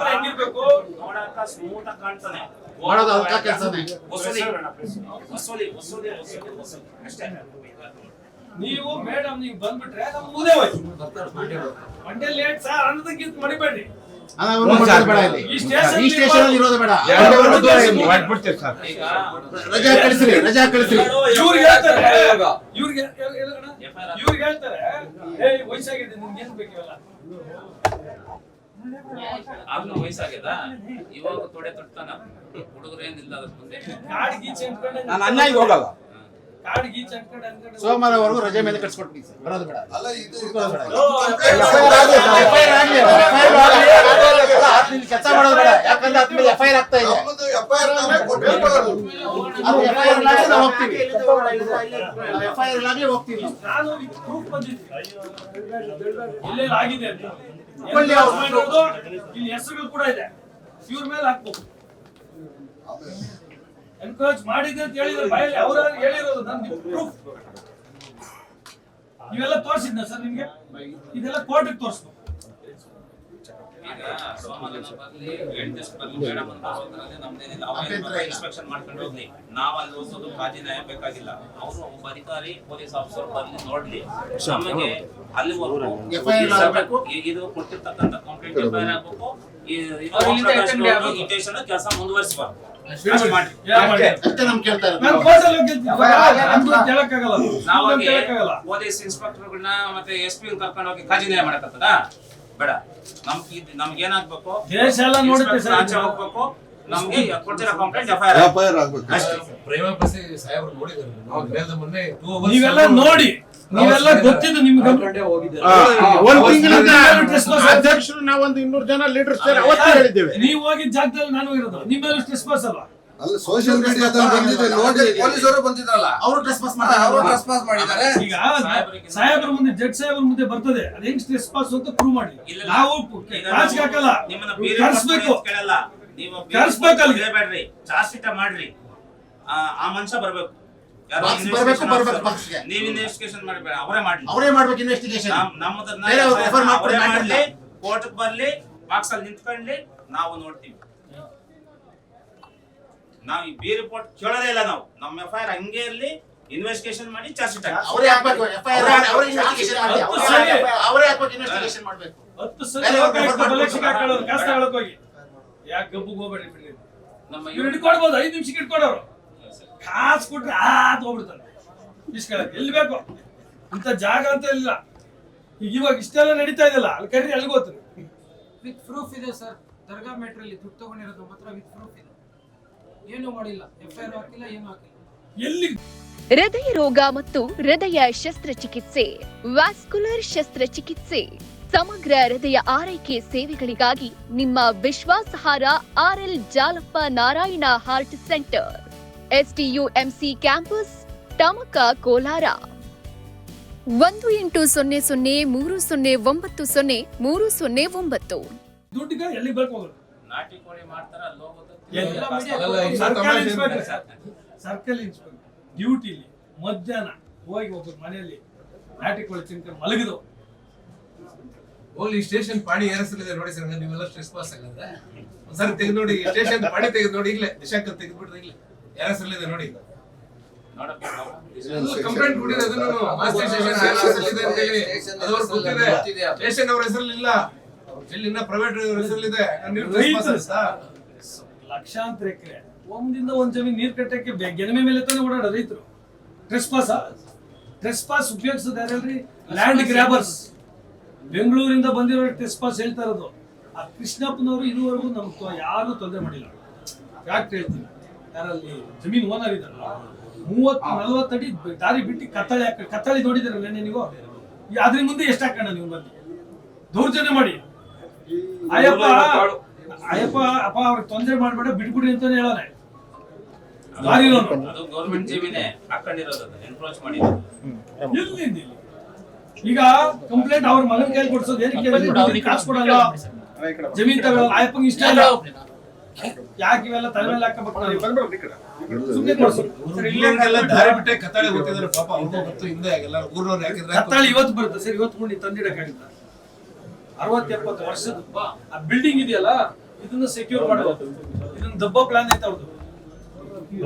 ಹೆಂಗಿರ್ಬೇಕು ನೋಡಾಕ ಸ್ಮೂತ್ ಆಗಿ ಕಾಣ್ತಾನೆ, ನೀವು ಮೇಡಮ್ ನೀವು ಬಂದ್ಬಿಟ್ರೆ ನಮ್ ಮುದೇ ಹೋಯ್ತು. ಮಂಡ್ಯ ಲೇಟ್ ಸರ್ ಅನ್ನೋದಕ್ಕಿಂತ ಮಡಿಬೇಡಿ. ಈ ಸ್ಟೇಷನ್ ಇರೋದು ಬೇಡ, ರಜಾ ಕಳಿಸ್ರಿ, ರಜಾ ಕಳಿಸ್ರಿ. ಇವ್ರಿಗೆ ಹೇಳ್ತಾರೆ ವಯಸ್ಸಾಗಿದೆ ನಿಮ್ಗೆ ಏನ್ ಬೇಕಿವಲ್ಲ, ಆಗ್ಲೂ ವಯಸ್ಸಾಗ್ಯದ, ಇವಾಗ ತೊಡೆ ತೊಡ್ತಾನ, ಹುಡುಗರು ಏನಿಲ್ಲ ಅದ್ರ ಮುಂದೆ. ಕಾಡ್ ಗೀಚ್ ಅಂದ್ಕೊಂಡೆ ನಾನು ಅನ್ನಾಗಿ ಹೋಗಲ್ಲ. ಕಾಡ್ ಗೀಚ್ ಅಂದ್ಕೊಂಡೆ ಸೋಮವಾರವರೆಗೂ ರಜೆ ಮೇಲೆ ಕಳ್ಸಿಕೊಟ್ಬಿಡಿ ಸರ್, ಬರೋದು ಬೇಡ. ಅಲ್ಲ ಇದು ಕೆಲಸ ಮಾಡೋದು ಬೇಡ, ಯಾಕಂದ್ರೆ ಅದ್ಮೇಲೆ FIR ಆಗ್ತಾ ಇದೆ. FIR ನಾವು ಹೋಗ್ತೀವಿ, FIR ಆಗ್ಲಿ ಹೋಗ್ತೀವಿ. ನಾನು ಪ್ರೂಫ್ ಬಂದಿದ್ದೆ ಇಲ್ಲೇ ಆಗಿದೆ ಅಂತ. ಒಳ್ಳೆ ಇಲ್ಲಿ ಹೆಸರುಗಳು ಕೂಡ ಇದೆ, ಇವ್ರ ಮೇಲೆ ಹಾಕ್ಬೇಕು. ಎನ್ಕರೇಜ್ ಮಾಡಿದೆ ಅಂತ ಹೇಳಿದ್ರೆ ಬಾಯಲ್ಲಿ ಅವರ ಹೇಳಿರೋದು, ನಾನು ಪ್ರೂಫ್ ನೀವೆಲ್ಲ ತೋರಿಸಿದ್ನ ಸರ್ ನಿಮ್ಗೆ, ಇದೆಲ್ಲ ಕೋರ್ಟಿಗೆ ತೋರಿಸ್ಬೇಕು. ಈಗ ಸೋಮವಾರ ಬರ್ಲಿ, 8 ದಿವಸ ಬರ್ಲಿ, ಮೇಡಮ್ ಅಂತ ಹೋದ್ರಲ್ಲಿ ನಮ್ದೇನಿಲ್ಲ, ಅವ್ರು ಇನ್ಸ್ಪೆಕ್ಷನ್ ಮಾಡ್ಕೊಂಡು ಹೋಗ್ಲಿ. ನಾವ್ ಅಲ್ಲಿ ಓದಿಸೋದು ಕಾಜಿ ನ್ಯಾಯ ಬೇಕಾಗಿಲ್ಲ. ಅವರು ಒಬ್ಬ ಅಧಿಕಾರಿ ಪೊಲೀಸ್ ಆಫೀಸರ್ ಬರ್ಲಿ ನೋಡ್ಲಿ, ನಮಗೆ ಅಲ್ಲಿವರೆಗೂ ಇದು ಕೊಟ್ಟಿರ್ತಕ್ಕಂಥ ಕಂಪ್ಲೇಂಟ್ FIR ಆಗ್ಬೇಕು, ಕೆಲಸ ಮುಂದುವರಿಸಬಾರ್ದು. ಪೊಲೀಸ್ ಇನ್ಸ್ಪೆಕ್ಟರ್ಗಳನ್ನ ಮತ್ತೆ SP ಕರ್ಕೊಂಡು ಹೋಗಿ ಕಾಜಿ ನ್ಯಾಯ ಮಾಡಕತ್ತದ ಬೇಡ. ನಮ್ಗೆ ಏನಾಗ್ಬೇಕು, ದೇಶ ಎಲ್ಲ ನೋಡುತ್ತೆ ಸರ್, ಆಚೆ ಹೋಗ್ಬೇಕು, ನಮ್ಗೆ ಕೊಟ್ಟಿರೋ ಕಂಪ್ಲೇಂಟ್ FIR ಆಗ್ಬೇಕು ಅಷ್ಟೇ. ನೀವೆಲ್ಲ ನೋಡಿ, ನೀವೆಲ್ಲ ಗೊತ್ತಿದ್ದು ನಿಮ್ಗೆ. ಅಧ್ಯಕ್ಷರು ನಾವೊಂದು 200 ಜನ ಲೀಡರ್ಸ್ ಅವತ್ತೇ ಹೇಳಿದ್ದೇವೆ. ನೀವು ಹೋಗಿದ್ದ ಜಾಗದಲ್ಲಿ ನಾನು ಇರೋದು, ನಿಮ್ಮೆಲ್ಲ ಸ್ಟ್ರೆಸ್ ಪಾಸ್ ಅಲ್ವಾ? ಅಲ್ಲ ಸೋಶಿಯಲ್ ಮೀಡಿಯಾದಲ್ಲಿ ಬಂದಿದೆ ನೋಡಿ, ಪೊಲೀಸರು ಬಂದಿದ್ರಲ್ಲ, ಅವರು ಟ್ರೆಸ್ಪಾಸ್ ಮಾಡಿದ್ದಾರೆ. ಈಗ ಸಾಹೇಬ್ರ ಮುಂದೆ, ಜಡ್ಜ್ ಸಾಹೇಬ್ರ ಮುಂದೆ ಬರ್ತದೆ, ಅದ್ ಹೆಂಗ್ ಸ್ಟ್ರೆಸ್ ಪಾಸ್ ಅಂತ ಪ್ರೂವ್ ಮಾಡಿ. ನಾವು ರಾಜಕೀಯ ಹಾಕಲ್ಲ, ಕರ್ಸ್ಬೇಕು, ಬೇಡ್ರಿ, ಚಾರ್ಜ್ ಶೀಟ್ ಮಾಡ್ರಿ, ಆ ಮನುಷ್ಯ ಬರ್ಬೇಕು. ನೀವ್ ಇನ್ವೆಸ್ಟಿಗೇಷನ್ ಮಾಡಬೇಡ, ಅವರೇ ಮಾಡ್ಬೇಕು ಇನ್ವೆಸ್ಟಿಗೇಷನ್. ಮಾಡ್ಲಿ, ಕೋರ್ಟ್ ಬರ್ಲಿ, ಬಾಕ್ಸ್ ಅಲ್ಲಿ ನಿಂತ್ಕೊಂಡ್ಲಿ, ನಾವು ನೋಡ್ತೀವಿ. ನಾವು ಈ ಬಿ ರಿಪೋರ್ಟ್ ಕೇಳೋದೇ ಇಲ್ಲ. ನಾವು ನಮ್ಮ FIR ಹಂಗೆ ಇರ್ಲಿ, ಇನ್ವೆಸ್ಟಿಗೇಷನ್ ಮಾಡಿ ಚಾರ್ಜ್ ಶೀಟ್ ಅವರೇ ಹಾಕಬೇಕು. FIR ಅವರೇ ಇನ್ವೆಸ್ಟಿಗೇಷನ್ ಮಾಡಿ, ಅವರೇ ಹಾಕಬೇಕು, ಇನ್ವೆಸ್ಟಿಗೇಷನ್ ಮಾಡಬೇಕು. 10 ಸಲ ಕಾಸ್ ತಗೊಳಕ್ ಹೋಗಿ ಯಾಕೆ ಗಬ್ಬುಗೆ ಹೋಗ್ಬೇಡಿ ಬಿಡ್ರಿ. ಇವ್ರು ಹಿಡ್ಕೊಡ್ಬೋದು, 5 ನಿಮಿಷಕ್ಕೆ ಹಿಡ್ಕೊಡೋರು, ಕಾಸು ಕೊಟ್ರೆ ಹೋಗ್ಬಿಡ್ತಾರೆ ಇಸ್ಕೊಳಕ್ಕೆ. ಎಲ್ಲಿ ಬೇಕು ಅಂತ ಜಾಗ ಅಂತ ಇಲ್ಲ. ಈಗ ಇವಾಗ ಇಷ್ಟೆಲ್ಲ ನಡೀತಾ ಇದೆಯಲ್ಲ, ಅಲ್ಲಿ ಕರೀರಿ, ಅಲ್ಲಿಗೆ ಹೋಗ್ತಾರೆ. ವಿತ್ ಪ್ರೂಫ್ ಇದೆ ಸರ್, ದರ್ಗಾ ಮೆಟ್ರಲ್ಲಿ ದುಡ್ಡು ತಗೊಂಡಿರೋದು ಮಾತ್ರ ವಿತ್ ಪ್ರೂಫ್ ಇದೆ. ಏನು ಮಾಡಿಲ್ಲ, FIR ಹಾಕಿಲ್ಲ, ಏನು ಹಾಕಿಲ್ಲ. ಎಲ್ಲಿ ಹೃದಯ ರೋಗ ಮತ್ತು ಹೃದಯ ಶಸ್ತ್ರಚಿಕಿತ್ಸೆ, ವ್ಯಾಸ್ಕುಲರ್ ಶಸ್ತ್ರಚಿಕಿತ್ಸೆ, ಸಮಗ್ರ ಹೃದಯ ಆರೈಕೆ ಸೇವೆಗಳಿಗಾಗಿ ನಿಮ್ಮ ವಿಶ್ವಾಸಾರ್ಹ RL Jalappa Narayana heart centre, STUMC campus, Tamaka, Kolar. 180030090309. ದುಡ್ಡಿಗೆ ಎಲ್ಲಿ ಬೇಕು ಹೋಗೋದು. ನಾಟಿ ಕೋಳಿ ಮಾಡ್ತಾರ, ಅಲ್ಲಿ ಹೋಗೋದು. ಸರ್ಕಲ್ ಇನ್ಸ್ಪೆಕ್ಟರ್ ಡ್ಯೂಟಿಲಿ ಮಧ್ಯಾಹ್ನ ಹೋಗಿ ಒಬ್ಬ ಮನೆಯಲ್ಲಿ ನಾಟಿ ಕೋಳಿ ತಿನ್ಕೊಂಡು ಮಲಗಿದು. ಹೋಗ್ಲಿ, ಸ್ಟೇಷನ್ ಪಾಣಿ ಏರಿಸಲಿದೆ ನೋಡಿ ಸರ್, ನೀವೆಲ್ಲ ಸ್ಟ್ರೆಸ್ ಪಾಸ್ ಆಗಂದ್ರೆ ಒಂದ್ಸರಿ ತೆಗೆದು ನೋಡಿ, ಸ್ಟೇಷನ್ ಪಾಣಿ ತೆಗೆದು ನೋಡಿ, ಈಗಲೇ ದಿಶಾಂಕ ತೆಗೆದ್ಬಿಟ್ರೆ ಈಗಲೇ ಏರಿಸಲಿದೆ ನೋಡಿ. ಕಂಪ್ಲೇಂಟ್ ಕೊಟ್ಟಿದೆ, ಅದನ್ನು ಮಾಸ್ಟರ್ ಸ್ಟೇಷನ್ ಅವ್ರ ಹೆಸರಲ್ಲಿಲ್ಲ, ಇಲ್ಲಿನ ಪ್ರೈವೇಟ್ ಹೆಸರಲ್ಲಿದೆ. ಲಕ್ಷಾಂತರ ಎಕರೆ ಒಂದಿಂದ ಒಂದ್ ಜಮೀನ್ ನೀರ್ ಕಟ್ಟಕ್ಕೆ ಗೆನಮೆ ಮೇಲೆ ತಾನೇ ಓಡಾಡ ರೈತರು. ಟ್ರೆಸ್ ಪಾಸ್ ಉಪಯೋಗಿಸೋದು ಯಾರಲ್ರಿ? ಲ್ಯಾಂಡ್ ಗ್ರಾಬರ್ಸ್. ಬೆಂಗಳೂರಿಂದ ಬಂದಿರೋ ಟ್ರೆಸ್ ಪಾಸ್ ಹೇಳ್ತಾ ಇರೋದು. ಆ ಕೃಷ್ಣಪ್ಪನವರು ಇದುವರೆಗೂ ನಮ್ಗೆ ಯಾರು ತೊಂದರೆ ಮಾಡಿಲ್ಲ. ಯಾಕೆ ಹೇಳ್ತೀವಿ, ಯಾರಲ್ಲಿ ಜಮೀನ್ ಓನರ್ ಇದಾರಲ್ಲ, 30-40 ಅಡಿ ದಾರಿ ಬಿಟ್ಟು ಕತ್ತಳಿ ನೋಡಿದಾರಲ್ಲ ನೀವು, ಅದ್ರ ಮುಂದೆ ಎಷ್ಟು ಹಾಕೋಣ ನೀವು ಬಂದು ದೌರ್ಜನ್ಯ ಮಾಡಿ. ಅಯ್ಯಪ್ಪ ಅಪ್ಪ ಅವ್ರಿಗೆ ತೊಂದರೆ ಮಾಡ್ಬೇಡ, ಬಿಟ್ಬಿಡಿ ಅಂತಾನೆ ಹೇಳೋಣ. ಗೌರ್ಮೆಂಟ್ ಜಮೀನೇ ಹಾಕೊಂಡಿರೋದು, ಎನ್ಕ್ರೋಚ್ ಮಾಡಿರೋದು. ಈಗ ಕಂಪ್ಲೇಂಟ್ ಅವ್ರ ಮಗನ ಕೈಲಿ ಕೊಡ್ಸೋದು ಏನಕ್ಕೆ? ಕಾಸು ಕೊಡಲ್ಲ, ಜಮೀನ್ ತಗೊಳ್ಳಲ್ಲ. ಅಯ್ಯಪ್ಪಂಗೆ ಇಷ್ಟ ಇಲ್ಲ, ಯಾಕೆ ಇವೆಲ್ಲ ತಲೆ ಮೇಲೆ ಹಾಕಬೇಕು ನಾವು? ಸುಮ್ನೆ ಕೊಡ್ಸು. ಇಲ್ಲೆಲ್ಲ ದಾರಿ ಬಿಟ್ಟೆ ಕತ್ತಾಳೆ ಗೊತ್ತಿದ್ದಾರೆ ಪಾಪ ಅವ್ರಿಗೂ ಗೊತ್ತು ಹಿಂದೆ ಎಲ್ಲ ಊರ್ನವ್ರು ಯಾಕಿದ್ರೆ ಕತ್ತಾಳಿ ಇವತ್ತು ಬರುತ್ತೆ ಸರ್, ಇವತ್ತು ಮುಂದೆ ತಂದಿಡಕ್ಕಾಗಿಲ್ಲ. 60-70 ವರ್ಷದ ಆ ಬಿಲ್ಡಿಂಗ್ ಇದೆಯಲ್ಲ, ಇದನ್ನ ಸೆಕ್ಯೂರ್ ಮಾಡಬಹುದು. ಇದನ್ನ ದಬ್ಬ ಪ್ಲಾನ್ ಐತೆ ಅವ್ರದ್ದು.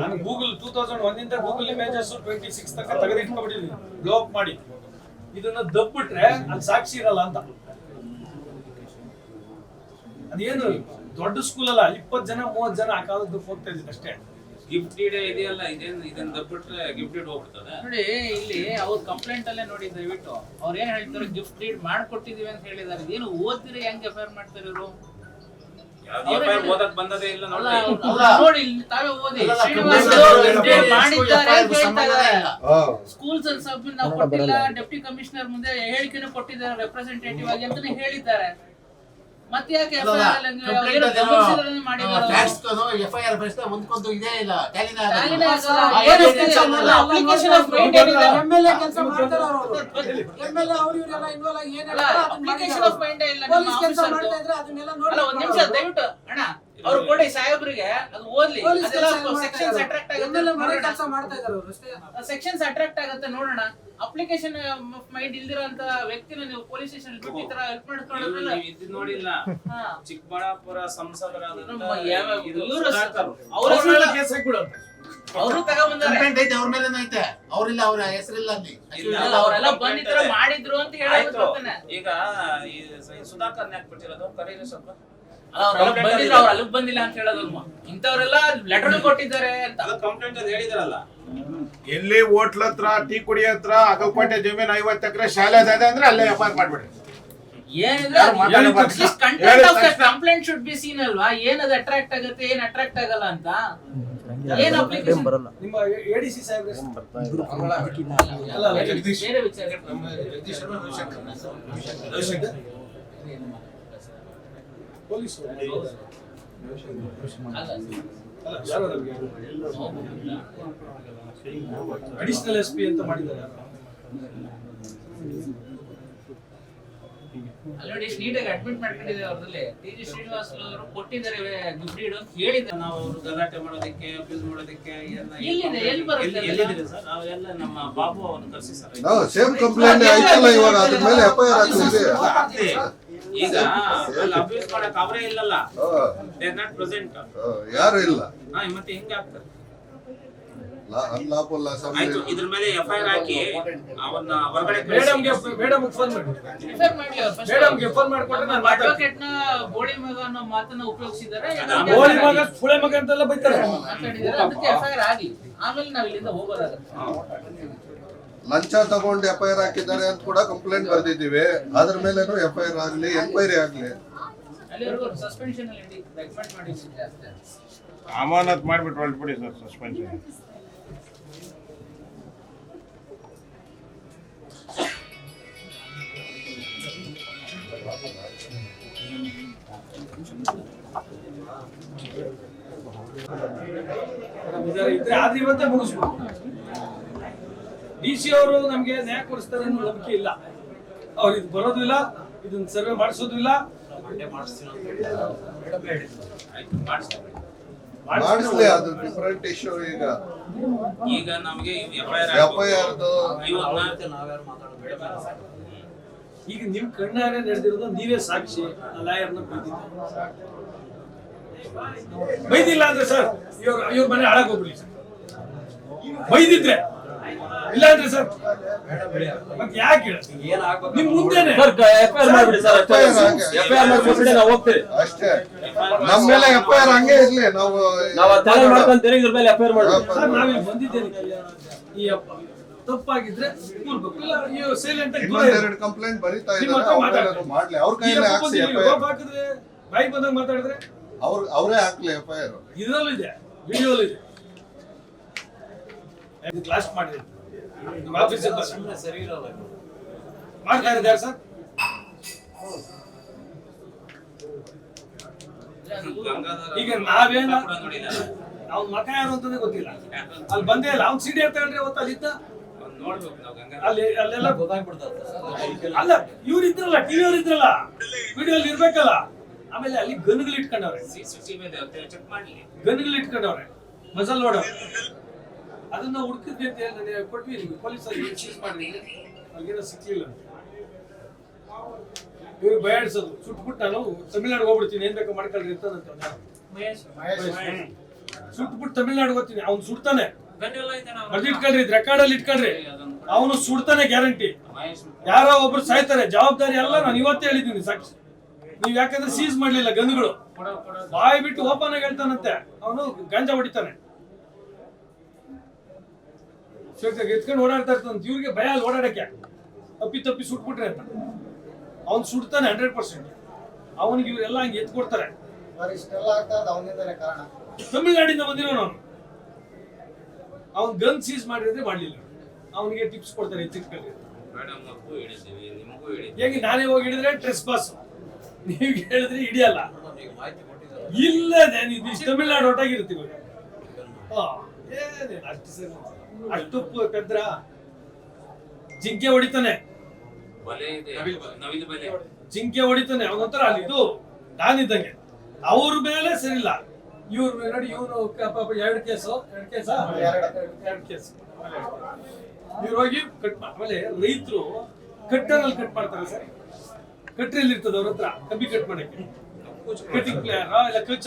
ನಾನು ಗೂಗಲ್ 2001 ಇಂದ ಗೂಗಲ್ ಇಮೇಜಸ್ 26 ತನಕ ತೆಗೆದಿಟ್ಕೊಂಡ್ಬಿಟ್ಟಿದ್ದೀನಿ, ಬ್ಲೋ ಅಪ್ ಮಾಡಿ. ಇದನ್ನ ದಬ್ಬಿಟ್ರೆ ಅಲ್ಲಿ ಸಾಕ್ಷಿ ಇರಲ್ಲ ಅಂತ. ಅದೇನು ದೊಡ್ಡ ಸ್ಕೂಲ್ ಅಲ್ಲ, 20 ಜನ 30 ಜನ ಆ ಕಾಲದ್ದು ಹೋಗ್ತಾ ಇದ್ದೀನಿ ಅಷ್ಟೇ. ಗಿಫ್ಟ್ ಡೀಡ್ ಇದೆಯಲ್ಲ, ಇದನ್ನ ದಬ್ಬಿಟ್ರೆ ಗಿಫ್ಟ್ ಡೀಡ್ ಹೋಗ್ಬಿಡ್ತದೆ. ನೋಡಿ ಇಲ್ಲಿ ಅವ್ರ ಕಂಪ್ಲೇಂಟ್ ಅಲ್ಲೇ ನೋಡಿ ದಯವಿಟ್ಟು ಅವ್ರು ಏನ್ ಹೇಳ್ತಾರೆ, ಗಿಫ್ಟ್ ಡೀಡ್ ಮಾಡ್ಕೊಟ್ಟಿದೀವಿ ಅಂತ ಹೇಳಿದಾರೆ. ಏನು ಓದಿದ್ರೆ ಹೆಂಗ್ ಎಫ್ಐಆರ್ ಮಾಡ್ತಾರೆ ಇವರು? ಓದಕ್ ಬಂದದೇ ಇಲ್ಲ ಅಲ್ಲ, ನೋಡಿ. ಅವ್ರು ನೋಡಿ ಇಲ್ಲಿ ತಾವೇ ಓದಿ. ಶ್ರೀನಿವಾಸ್ gift deed ಮಾಡಿದ್ದಾರೆ ಅಂತ ಹೇಳ್ತಾ ಇದ್ದಾರೆ. ಸ್ಕೂಲ್ಸ್ ಅಲ್ಲಿ ಸಬ್ ನಾವು ಕೊಟ್ಟಿಲ್ಲ, ಡೆಪ್ಟಿ ಕಮಿಷನರ್ ಮುಂದೆ ಹೇಳಿಕೆನೂ ಕೊಟ್ಟಿದ್ದಾರೆ ರೆಪ್ರೆಸೆಂಟೇಟಿವ್ ಆಗಿ ಅಂತಾನೆ ಹೇಳಿದ್ದಾರೆ. ಮತ್ತೆ ಯಾಕೆ ಎಫ್ಐಆರ್ ಎಫ್ಐಆರ್ ಹೊಂದ್ಕೊಂಡು ಇದೇ ಇಲ್ಲ ಅಪ್ಲಿಕೇಶನ್ ಆಫ್ ಮೈಂಡ್ ಏನಿದೆ? MLA ಕೆಲಸ ಮಾಡ್ತಾರೆ ಅವರು. MLA ಅವರು ಇವರೆಲ್ಲ ಇನ್ವಾಲ್ವ್ ಆಗಿ ಏನೆಲ್ಲ ಅಪ್ಲಿಕೇಶನ್ ಆಫ್ ಮೈಂಡ್ ಇಲ್ಲ. ಪೊಲೀಸ್ ಕೆಲಸ ಮಾಡ್ತಾ ಇದ್ರೆ ಅದನ್ನೆಲ್ಲ ನೋಡಿ. ಅಲ್ಲ, ಒಂದ್ ನಿಮಿಷ ದಯವಿಟ್ಟು ಅಣ್ಣ ಅವ್ರು ಕೊಡಿ ಸಾಹೇಬ್ರಿಗೆ, ಅದು ಓದ್ಲಿ. ಸೆಕ್ಷನ್ಸ್ ಅಟ್ರಾಕ್ಟ್ ಆಗುತ್ತೆ, ಕೆಲಸ ಮಾಡ್ತಾ ಇದ್ದಾರೆ ಅವರು ಅಷ್ಟೇ. ಸೆಕ್ಷನ್ಸ್ ಅಟ್ರಾಕ್ಟ್ ಆಗುತ್ತೆ ನೋಡೋಣ. ಅಪ್ಲಿಕೇಶನ್ ಮೈಂಡ್ ಇಲ್ದಿರೋಂತ ವ್ಯಕ್ತಿನ ನೀವು ಪೊಲೀಸ್ ಸ್ಟೇಷನ್ ಬಿಟ್ಟು ಈ ತರ ಹೆಲ್ಪ್ ಮಾಡ್ಕೊಳ್ಳೋದ್ರಲ್ಲ. ಇದು ನೋಡಿಲ್ಲ, ಚಿಕ್ಕಬಳ್ಳಾಪುರ ಸಂಸದರಾದಂತ ಅವರು ಕೇಸ್ ಹಾಕ್ಬಿಡುತ್ತೆ. ಅವರು ತಗೊಂಡ್ಬಂದಾರೆ. ಕಂಪ್ಲೇಂಟ್ ಐತೆ ಅವ್ರ ಮೇಲೆ ಐತೆ, ಅವ್ರಿಲ್ಲ, ಅವ್ರ ಹೆಸರಿಲ್ಲ ಅಲ್ಲಿ. ಅವರೆಲ್ಲ ಬಂದಿದ್ರ ಮಾಡಿದ್ರು ಅಂತ ಹೇಳೋದು. ಈಗ ಈ ಸುಧಾಕರ್ ಯಾಕೆ ಬಿಟ್ಟಿರೋದು? ಕರೀರಿ ಸ್ವಲ್ಪ. ಅವ್ರೆಲ್ಲ ಬಂದಿದ್ರು, ಅವ್ರು ಅಲ್ಲಿಗೆ ಬಂದಿಲ್ಲ ಅಂತ ಹೇಳೋದು. ಇಂಥವ್ರೆಲ್ಲ ಲೆಟರ್ ಕೊಟ್ಟಿದ್ದಾರೆ ಅಂತ ಕಂಪ್ಲೇಂಟ್ ಅಂತ ಹೇಳಿದಾರಲ್ಲ. ಎಲ್ಲಿ ಹೋಟ್ಲ ಹತ್ರ, ಟೀ ಕುಡಿ ಹತ್ರ, ಅಗಲಕೋಟೆ ಜಮೀನು 50 ಎಕರೆ ಶಾಲೆ ಇದೆ ಅಂದ್ರೆ ಅಲ್ಲೇ ಎಫ್ಐಆರ್ ಮಾಡ್ಬಿಡಿ. ಕಂಪ್ಲೇಂಟ್ ಶುಡ್ ಬಿ ಸೀನ್ ಅಲ್ವಾ? ಏನದು ಅಟ್ರಾಕ್ಟ್ ಆಗುತ್ತೆ, ಏನ್ ಅಟ್ರಾಕ್ಟ್ ಆಗಲ್ಲ ಅಂತ. ಏನ್ ಅಪ್ಲಿಕೇಶನ್ ನಿಮ್ಮ ADC ಸಾಹೇಬ್ರ ಜಗದೀಶ್ ಬೇರೆ ವಿಚಾರ. ನಮ್ಮ ಜಗದೀಶ್ ಪೊಲೀಸ್ ಅಡಿಷನಲ್ SP ಅಂತ ಮಾಡಿದ್ದಾರೆ. ಅಲ್ಲಿ ನೀಟಾಗಿ ಅಡ್ಮಿಟ್ ಮಾಡ್ಕೊಂಡಿದ್ದಾರೆ. ಅವ್ರಲ್ಲಿ TG ಶ್ರೀನಿವಾಸ್ ಅವರು ಕೊಟ್ಟಿದ್ದಾರೆ ಗಿಫ್ಟ್ ಡೀಡ್ ಅಂತ ಹೇಳಿದ್ದಾರೆ. ನಾವು ಅವರು ಗಲಾಟೆ ಮಾಡೋದಕ್ಕೆ, ಅಬ್ಯೂಸ್ ಮಾಡೋದಕ್ಕೆ ಎಲ್ಲಿದೆ, ಎಲ್ಲಿ ಬರುತ್ತೆ? ಎಲ್ಲಿದೆ ಸರ್? ನಾವೆಲ್ಲ ನಮ್ಮ ಬಾಬು ಅವನು ಕರ್ಸಿ ಸರ್. ಸೇಮ್ ಕಂಪ್ಲೇಂಟ್ ಆಯ್ತಲ್ಲ ಇವಾಗ, ಅದ್ರ ಮೇಲೆ FIR ಹಾಕಿದ್ವಿ. ಈಗ ಅಲ್ಲಿ ಅಬ್ಯೂಸ್ ಮಾಡಕ್ ಅವರೇ ಇಲ್ಲಲ್ಲ, ದೇ ಆರ್ ನಾಟ್ ಪ್ರೆಸೆಂಟ್. ಯಾರು ಇಲ್ಲ, ಮತ್ತೆ ಹಿಂಗೆ ಆಗ್ತದೆ. ಅನ್ಲಾಫುಲ್ ಆಯ್ತು, ಇದ್ರ ಮೇಲೆ FIR ಹಾಕಿ ಅವನ್ನ ಹೊರಗಡೆ ಮೇಡಮ್ ಫೋನ್ ಮಾಡಿ, ರಿಫರ್ ಮಾಡ್ಲಿ ಅವ್ರು first. ಮೇಡಮ್ಗೆ ಫೋನ್ ಮಾಡ್ಕೊಂಡ್ರೆ ನಾನು ಅಡ್ವೊಕೇಟ್ ನ ಬೋಳಿ ಮಗ ಅನ್ನೋ ಮಾತನ್ನ ಉಪಯೋಗಿಸಿದ್ದಾರೆ. ಗೋಲಿ ಮಗ ಸುಳೆ ಮಗ ಅಂತೆಲ್ಲ ಬೈತಾರೆ. ಮಾತಾಡಿದ್ದಾರೆ, ಅದಕ್ಕೆ FIR ಆಗ್ಲಿ, ಆಮೇಲೆ ನಾವ್ ಇಲ್ಲಿಂದ ಹೋಗೋದಾಗುತ್ತೆ. ಲಂಚ ತಗೊಂಡು FIR ಹಾಕಿದ್ದಾರೆ ಅಂತ ಕೂಡ ಕಂಪ್ಲೇಂಟ್ ಬರ್ದಿದ್ದೀವಿ. ಅದ್ರ ಮೇಲೇನು FIR ಆಗ್ಲಿ, ಎಂಕ್ವೈರಿ ಆಗ್ಲಿ. ಅಲ್ಲಿವರೆಗೂ ಸಸ್ಪೆನ್ಷನ್ ಅಲ್ಲಿ ರೆಕಮೆಂಡ್ ಮಾಡಿಸಿದ್ರೆ ಅಷ್ಟೇ. ಅಮಾನತ್ ಮಾಡ್ಬಿಟ್ಟು ಹೊರಟ್ಬಿಡಿ ಸರ್, ಸಸ್ಪೆನ್ಷನ್. ಇದ್ರೆ ಆದ್ರೆ ಇವತ್ತೇ ಮುಗಿಸ್ಬೋದು. DC ಅವರು ನಮ್ಗೆ ನ್ಯಾಯ ಕೊಡಿಸ್ತಾರೆ ಅನ್ನೋ ನಂಬಿಕೆ ಇಲ್ಲ. ಅವ್ರು ಇದು ಬರೋದು ಇಲ್ಲ, ಇದನ್ನ ಸರ್ವೆ ಮಾಡಿಸೋದು ಇಲ್ಲ. ಮಾಡಿಸ್ಲಿ, ಅದು ಡಿಫರೆಂಟ್ ಇಶ್ಯೂ. ಈಗ ನಮಗೆ FIR ಈಗ ನಿಮ್ ಕಣ್ಣಾರೆ ನಡೆದಿರೋದು, ನೀವೇ ಸಾಕ್ಷಿ. ಲಾಯರ್ನ ಬೈದಿಲ್ಲ ಅಂದ್ರೆ ಸರ್ ಇವ್ರ ಮನೆ ಹಾಳಾಗ್ ಹೋಗ್ಬಿಡಿ ಸರ್. ಬೈದಿದ್ರೆ ಇಲ್ಲ ಅಂದ್ರೆ ಸರ್ ಮತ್ತೆ ಯಾಕೆ ನಿಮ್ ಮುಂದೆನೆ ಅಷ್ಟೇ. ನಮ್ಮ ಮೇಲೆ FIR ಹಂಗೆ ಇರ್ಲಿ, ನಾವು ನಾವಿಲ್ಲಿ ಬಂದಿದ್ದೇನೆ. ಈ ಅಪ್ಪ ತಪ್ಪಾಗಿದ್ರೆ ಕೂರ್ಬೇಕು, ಇಲ್ಲ ಸೈಲೆಂಟ್ ಆಗಿ ಇನ್ನೊಂದೆರಡು ಕಂಪ್ಲೇಂಟ್ ಬರೀತಾ ಇದ್ದಾರೆ, ಮಾಡ್ಲಿ. ಅವ್ರ ಕೈಯಲ್ಲಿ ಹಾಕ್ಸಿ FIR. ಹಾಕಿದ್ರೆ ಬಾಯಿ ಬಂದಾಗ ಮಾತಾಡಿದ್ರೆ ಅವರೇ ಹಾಕ್ಲಿ FIR. ಇದ್ರಲ್ಲೂ ಇದೆ, ವಿಡಿಯೋಲ್ಲೂ ಇದೆ. ಕ್ಲಾಸ್ ಮಾಡಿದೆ ನಿಮ್ಮ ಆಫೀಸಲ್ಲಿ ಸರಿ ಇರೋಲ್ಲ ಮಾಡ್ತಾ ಇದ್ದಾರೆ ಸರ್. ಈಗ ನಾವೇನ ಅವ್ನ ಮಕ ಯಾರು ಅಂತಂದ್ರೆ ಗೊತ್ತಿಲ್ಲ, ಅಲ್ಲಿ ಬಂದೇ ಇಲ್ಲ. ಅವ್ನ್ CD ತಗೊಂಡ್ರೆ ಅವತ್ತು ಅಲ್ಲಿದ್ದ ಅಲ್ಲಿ ಅಲ್ಲೆಲ್ಲ ಗೊತ್ತಾಗ್ಬಿಡ್ತದೆ. ಅಲ್ಲ ಇವ್ರು ಇದ್ರಲ್ಲ, TV ಅವ್ರು ಇದ್ರಲ್ಲ, ವಿಡಿಯೋ ಇರ್ಬೇಕಲ್ಲ. ಆಮೇಲೆ ಅಲ್ಲಿ ಗನ್ಗಳು ಇಟ್ಕೊಂಡವ್ರೆ, CCTV ಚೆಕ್ ಮಾಡ್ಲಿ. ಗನ್ಗಳು ಇಟ್ಕೊಂಡವ್ರೆ, ಮಜಲ್ ನೋಡವ್ರೆ. ಅದನ್ನ ಹುಡುಕಿದ್ವಿ ಅಂತ ಹೇಳಿ ನನಗೆ ಕೊಟ್ವಿ, ಪೊಲೀಸರಿಗೆ ಸೀಸ್ ಮಾಡಿ ಅಲ್ಲೇನೋ ಸಿಕ್ಲಿಲ್ಲ. ಇವ್ರಿಗೆ ಬಯಾಡ್ಸೋದು, ಸುಟ್ಬಿಟ್ಟು ನಾನು ತಮಿಳ್ನಾಡು ಹೋಗ್ಬಿಡ್ತೀನಿ, ಏನ್ ಬೇಕು ಮಾಡ್ಕೊಳ್ರಿ ಇರ್ತಾನಂತ. ಸುಟ್ಬಿಟ್ಟು ತಮಿಳ್ನಾಡು ಹೋಗ್ತೀನಿ, ಅವ್ನು ಸುಡ್ತಾನೆ. ಬರ್ದಿಟ್ಕೊಳ್ರಿ, ರೆಕಾರ್ಡ್ ಅಲ್ಲಿ ಇಟ್ಕೊಳ್ರಿ, ಅವನು ಸುಡ್ತಾನೆ ಗ್ಯಾರಂಟಿ. ಯಾರೋ ಒಬ್ರು ಸಾಯ್ತಾರೆ, ಜವಾಬ್ದಾರಿ ಎಲ್ಲ ನಾನು ಇವತ್ತೇ ಹೇಳಿದ್ದೀನಿ ಸಾಕ್ಷಿ. ನೀವ್ ಯಾಕಂದ್ರೆ ಸೀಸ್ ಮಾಡ್ಲಿಲ್ಲ ಗನ್ಗಳು, ಬಾಯಿ ಬಿಟ್ಟು ಓಪನ್ ಆಗಿ ಹೇಳ್ತಾನಂತೆ, ಅವನು ಗಾಂಜಾ ಹೊಡಿತಾನೆ. ಎತ್ಕೊಂಡು ಓಡಾಡ್ತಾ ಇರ್ತಾನಂತ, ಇವ್ರಿಗೆ ಭಯ ಅಲ್ಲಿ ಓಡಾಡಕ್ಕೆ, ತಪ್ಪಿ ಸುಟ್ಬಿಟ್ರೆ ಅಂತ. ಅವ್ನು ಸುಡ್ತಾನೆ 100%. ಅವನಿಗೆ ಇವರೆಲ್ಲ ಹಂಗೆ ಎತ್ಕೊಡ್ತಾರೆ. ತಮಿಳ್ನಾಡಿಂದ ಬಂದಿರೋನು ಅವನು. ಅವ್ನು ಗನ್ ಸೀಸ್ ಮಾಡಿದ್ರೆ ಮಾಡ್ಲಿಲ್ಲ, ಅವನಿಗೆ ಟಿಪ್ಸ್ ಕೊಡ್ತಾರೆ ಎತ್ತಿಟ್ಕೊಳ್ಳಿ. ಮೇಡಮ್ ಅವ್ರಿಗೂ ಹೇಳಿದ್ದೀವಿ, ನಿಮಗೂ ಹೇಳಿದ್ದೀವಿ. ಹೇಗೆ ನಾನೇ ಹೋಗಿ ಹಿಡಿದ್ರೆ ಟ್ರೆಸ್ ಪಾಸ್, ನೀವ್ ಹೇಳಿದ್ರೆ ಹಿಡಿಯಲ್ಲ. ಇಲ್ಲದೆ ನೀವು ತಮಿಳ್ನಾಡು ಹೊಟ್ಟಾಗಿರ್ತೀವಿ. ಅಷ್ಟು ಸರಿ, ಅಷ್ಟು ಪೆದ್ರ ಜಿಂಕೆ ಹೊಡಿತಾನೆ, ಬಲೆ ಇದೆ, ನವಿಲು ಬಲೆ. ಜಿಂಕೆ ಹೊಡಿತಾನೆ ಅವನಂತರ. ಅಲ್ಲಿ ಇದು ನಾನಿದ್ದಂಗೆ ಅವ್ರ ಮೇಲೆ ಸರಿಲ್ಲ. ಇವ್ರು ನೋಡಿ, ಇವನು ಎರಡು ಕೇಸ್ ಇವ್ರು ಹೋಗಿ ಕಟ್ ಆಮೇಲೆ ರೈತರು ಕಟ್ಟರಲ್ಲಿ ಕಟ್ ಮಾಡ್ತಾರೆ ಸರ್. ಕಟ್ರಲ್ಲಿ ಇರ್ತದೆ ಅವ್ರ ಹತ್ರ ಕಬ್ಬಿ ಕಟ್ ಮಾಡಕ್ಕೆ, ಕಟಿಂಗ್ ಪ್ಲೇಯರ್ ಇಲ್ಲ